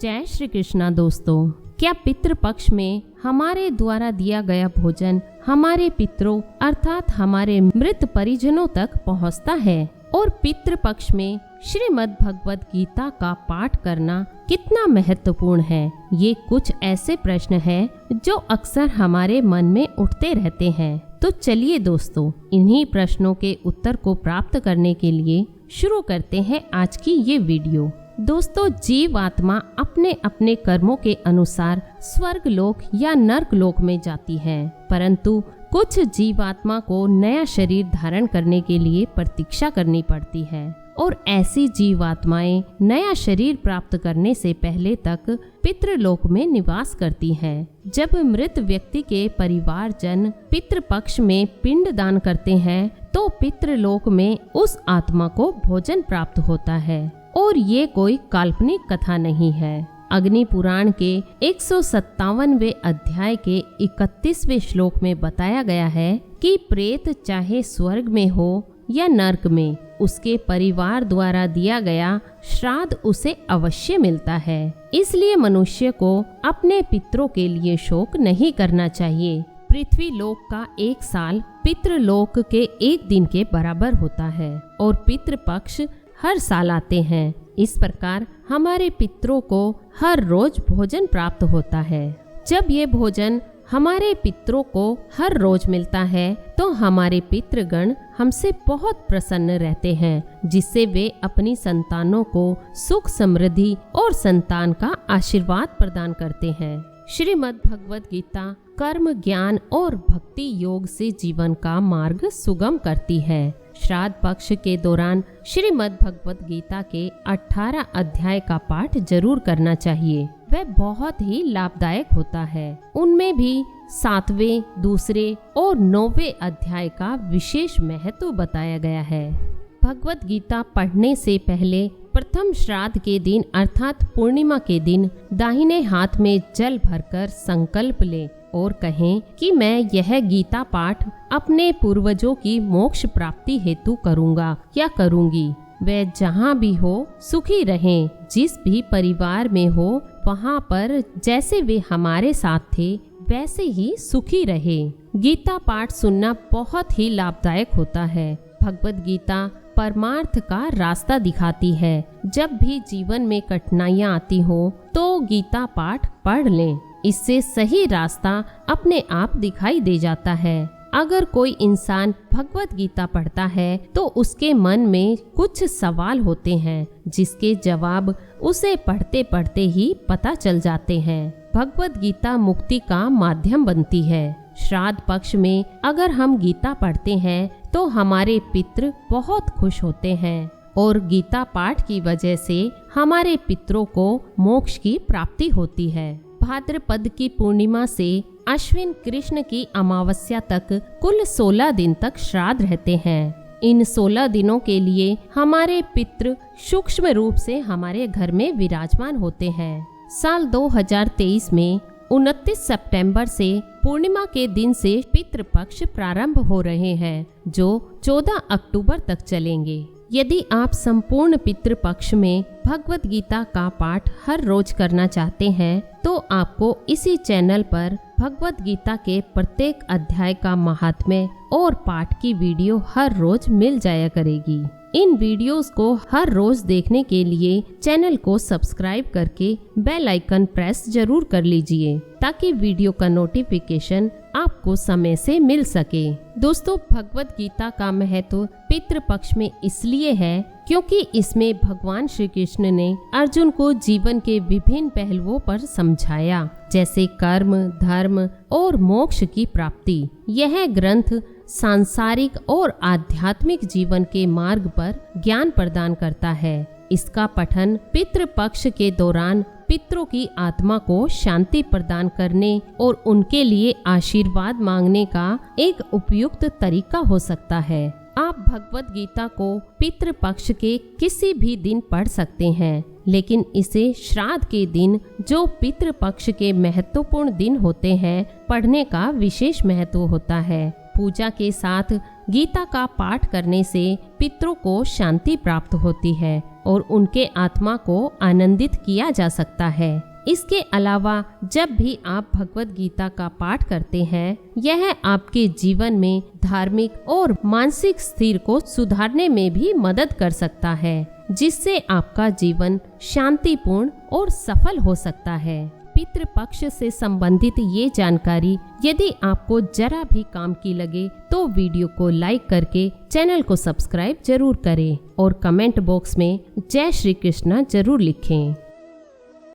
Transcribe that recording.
जय श्री कृष्णा दोस्तों। क्या पितृपक्ष में हमारे द्वारा दिया गया भोजन हमारे पितरों अर्थात हमारे मृत परिजनों तक पहुंचता है? और पितृपक्ष में श्रीमद् भगवद गीता का पाठ करना कितना महत्वपूर्ण है? ये कुछ ऐसे प्रश्न हैं जो अक्सर हमारे मन में उठते रहते हैं। तो चलिए दोस्तों, इन्हीं प्रश्नों के उत्तर को प्राप्त करने के लिए शुरू करते हैं आज की ये वीडियो। दोस्तों, जीव आत्मा अपने अपने कर्मों के अनुसार स्वर्ग लोक या नर्क लोक में जाती है, परंतु कुछ जीवात्मा को नया शरीर धारण करने के लिए प्रतीक्षा करनी पड़ती है और ऐसी जीवात्माएं नया शरीर प्राप्त करने से पहले तक पितृलोक में निवास करती हैं। जब मृत व्यक्ति के परिवारजन पितृपक्ष में पिंड दान करते हैं तो पितृलोक में उस आत्मा को भोजन प्राप्त होता है। और ये कोई काल्पनिक कथा नहीं है। अग्नि पुराण के 157वें अध्याय के 31वें श्लोक में बताया गया है कि प्रेत चाहे स्वर्ग में हो या नर्क में, उसके परिवार द्वारा दिया गया श्राद्ध उसे अवश्य मिलता है। इसलिए मनुष्य को अपने पितरों के लिए शोक नहीं करना चाहिए। पृथ्वी लोक का 1 साल पितृलोक के 1 दिन के बराबर होता है और पितृपक्ष हर साल आते हैं। इस प्रकार हमारे पितरों को हर रोज भोजन प्राप्त होता है। जब ये भोजन हमारे पितरों को हर रोज मिलता है तो हमारे पितृगण हमसे बहुत प्रसन्न रहते हैं, जिससे वे अपनी संतानों को सुख समृद्धि और संतान का आशीर्वाद प्रदान करते हैं। श्रीमद् भगवद गीता कर्म ज्ञान और भक्ति योग से जीवन का मार्ग सुगम करती है। श्राद्ध पक्ष के दौरान श्रीमद् भगवद गीता के 18 अध्याय का पाठ जरूर करना चाहिए। वह बहुत ही लाभदायक होता है। उनमें भी 7वें, दूसरे और 9वें अध्याय का विशेष महत्व बताया गया है। भगवद गीता पढ़ने से पहले प्रथम श्राद्ध के दिन अर्थात पूर्णिमा के दिन दाहिने हाथ में जल भरकर संकल्प ले और कहें कि मैं यह गीता पाठ अपने पूर्वजों की मोक्ष प्राप्ति हेतु करूँगा या करूँगी। वे जहाँ भी हो सुखी रहें, जिस भी परिवार में हो वहाँ पर जैसे वे हमारे साथ थे वैसे ही सुखी रहे। गीता पाठ सुनना बहुत ही लाभदायक होता है। भगवद गीता परमार्थ का रास्ता दिखाती है। जब भी जीवन में कठिनाइयाँ आती हो तो गीता पाठ पढ़ लें। इससे सही रास्ता अपने आप दिखाई दे जाता है। अगर कोई इंसान भगवद गीता पढ़ता है तो उसके मन में कुछ सवाल होते हैं जिसके जवाब उसे पढ़ते पढ़ते ही पता चल जाते हैं। भगवद गीता मुक्ति का माध्यम बनती है। श्राद्ध पक्ष में अगर हम गीता पढ़ते हैं तो हमारे पितृ बहुत खुश होते हैं और गीता पाठ की वजह से हमारे पितरों को मोक्ष की प्राप्ति होती है। भाद्रपद की पूर्णिमा से अश्विन कृष्ण की अमावस्या तक कुल 16 दिन तक श्राद्ध रहते हैं। इन 16 दिनों के लिए हमारे पितृ सूक्ष्म रूप से हमारे घर में विराजमान होते हैं। साल 2023 में 29 सितंबर से पूर्णिमा के दिन से पितृपक्ष प्रारंभ हो रहे हैं जो 14 अक्टूबर तक चलेंगे। यदि आप संपूर्ण पितृपक्ष में भगवद गीता का पाठ हर रोज करना चाहते हैं तो आपको इसी चैनल पर भगवद गीता के प्रत्येक अध्याय का महात्म्य और पाठ की वीडियो हर रोज मिल जाया करेगी। इन वीडियोस को हर रोज देखने के लिए चैनल को सब्सक्राइब करके बेल आइकन प्रेस जरूर कर लीजिए ताकि वीडियो का नोटिफिकेशन आपको समय से मिल सके। दोस्तों, भगवद गीता का महत्व पितृपक्ष में इसलिए है क्योंकि इसमें भगवान श्री कृष्ण ने अर्जुन को जीवन के विभिन्न पहलुओं पर समझाया, जैसे कर्म, धर्म और मोक्ष की प्राप्ति। यह ग्रंथ सांसारिक और आध्यात्मिक जीवन के मार्ग पर ज्ञान प्रदान करता है। इसका पठन पितृपक्ष के दौरान पितरों की आत्मा को शांति प्रदान करने और उनके लिए आशीर्वाद मांगने का एक उपयुक्त तरीका हो सकता है। आप भगवद गीता को पितृपक्ष के किसी भी दिन पढ़ सकते हैं, लेकिन इसे श्राद्ध के दिन जो पितृपक्ष के महत्वपूर्ण दिन होते हैं पढ़ने का विशेष महत्व होता है। पूजा के साथ गीता का पाठ करने से पितरों को शांति प्राप्त होती है और उनके आत्मा को आनंदित किया जा सकता है। इसके अलावा जब भी आप भगवत गीता का पाठ करते हैं, यह आपके जीवन में धार्मिक और मानसिक स्थिर को सुधारने में भी मदद कर सकता है, जिससे आपका जीवन शांतिपूर्ण और सफल हो सकता है। पितृपक्ष से संबंधित ये जानकारी यदि आपको जरा भी काम की लगे तो वीडियो को लाइक करके चैनल को सब्सक्राइब जरूर करें और कमेंट बॉक्स में जय श्री कृष्ण जरूर लिखें।